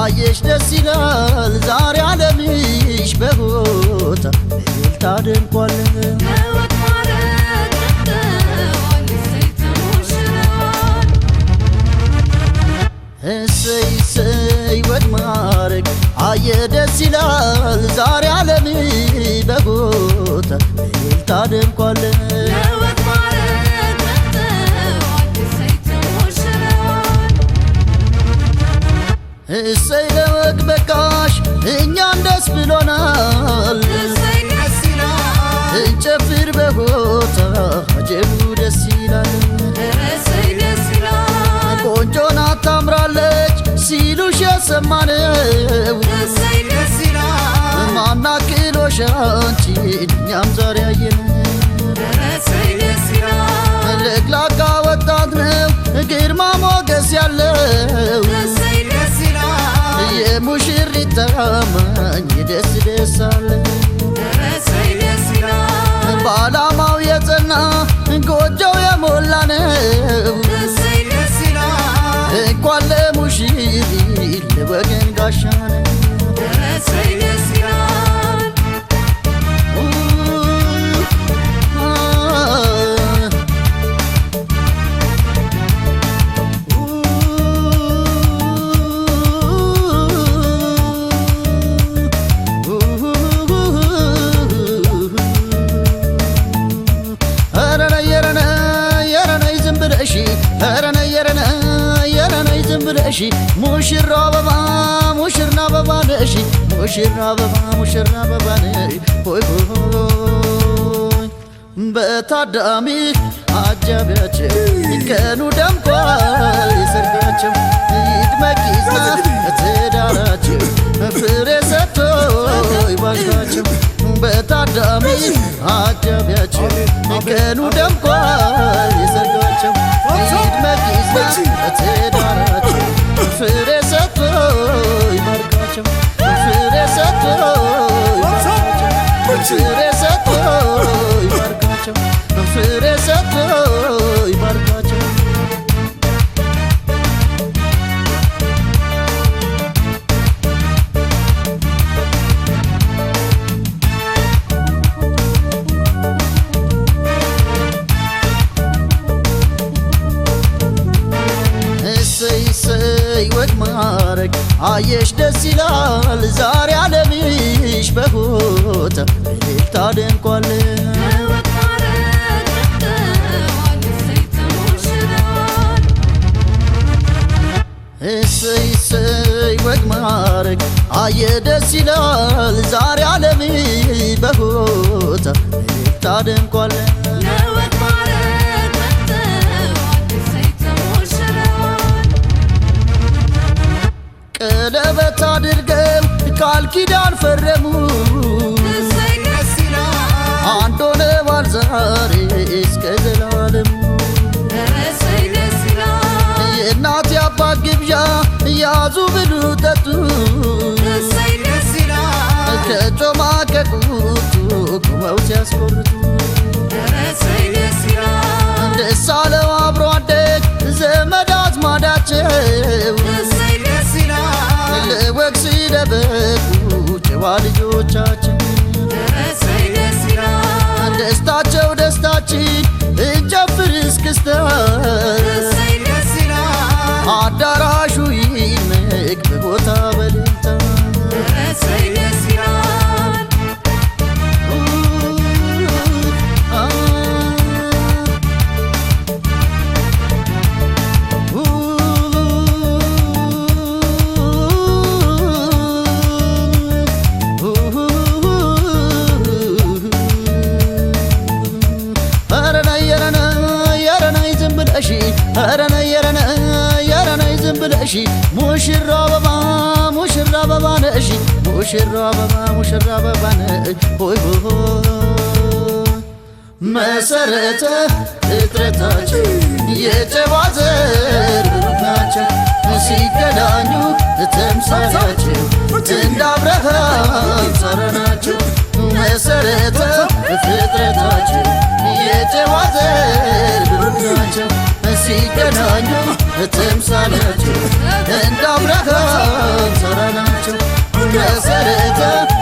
አየሽ ደስ ይላል ዛሬ ዓለምሽ በሆታ እልልታ ደምቋል እሰይ እሰይ ወድ ማረግ አየ ደስ ይላል ዛሬ ዓለምሽ በሆታ እልልታ ደምቋል እሰይ ለወግ በቃሽ እኛም ደስ ብሎናል እንጨፍር በሆታ አጀቡ ደስ ይላል ቆንጆ ናት ታምራለች ሲሉሽ የሰማነው ማናክሎሽ አንቺን እኛም ዛሬ አየነው ለግላጋ ወጣት ነው ግርማ ሞገስ ያለው የሙሽሪት ታማኝ ደስ ደስ አለ በዓላማው የጸና ጎጆው የሞላ ነው እንኳን ለሙሽሪት ለወገን ጋሻ ነው ሙሽራ አበባ ሙሽራ አበባ ነሽ ሙሽራ አበባ ሙሽራ አበባ ነሽ ሆይ ሆይ በታዳሚ አጃቢያቸው ቀኑ ደምቋል ሰርጋቸው ይድመቅ ይጽና ትዳራቸው ፍሬ ሰጥቶ ይባርካቸው በታዳሚ አጃቢያቸው ቀኑ ደምቋል ሰርጋቸው ይድመቅ ይጽና ትዳራቸው ፍሬ ሰጥቶ ይባርካቸው ፍሬ ሰጥቶ ይባርካቸው ፍሬ ሰጥቶ ይባርካቸው ፍሬ ሰጥቶ ይባርካቸው ወድ ማረግ አየሽ ደስ ይላል ዛሬ ዓለምሽ በሆታ እልልታ ደምቋል እሰይ እሰይ ወድ ማረግ አየ ደስ ይላል ዛሬ ዓለምሽ በሆታ እልልታ ደምቋል ቀለበት አድርገው ቃል ኪዳን ፈረሙ አንድ ሆነዋል ዛሬ እስከ ዘላለም የእናት የአባት ግብዣ ያዙ ብሉ ጠጡ ከጮማ ከቁጡ ቁመው ሲያስቆርጡ ደስ አለው አብሮ አደግ ዘመድ አዝማዳቸው ለወግ ሲደበቁ ጨዋ ልጆቻችን ደስታቸው ደስታችን እንጨፍር እስክስታ አዳራሹ ይመቅ በቦታ በልልታ ሙሽራ አበባ ሙሽራ አበባ ነሽ ሙሽራ አበባ ሙሽራ አበባ ነሽ ሆይ ሆይ መሰረተ ፍጥረታቸው የጨዋ ዘር ናቸው ሲገናኙ ተምሳሌያቸው እንደ አብርሃም ሳራ ናቸው መሰረተ ፍጥረታቸው የጨዋ ዘር ናቸው ሲገናኙ ተምሳሌያቸው እንደ አብርሃም ሳራ ሰርተ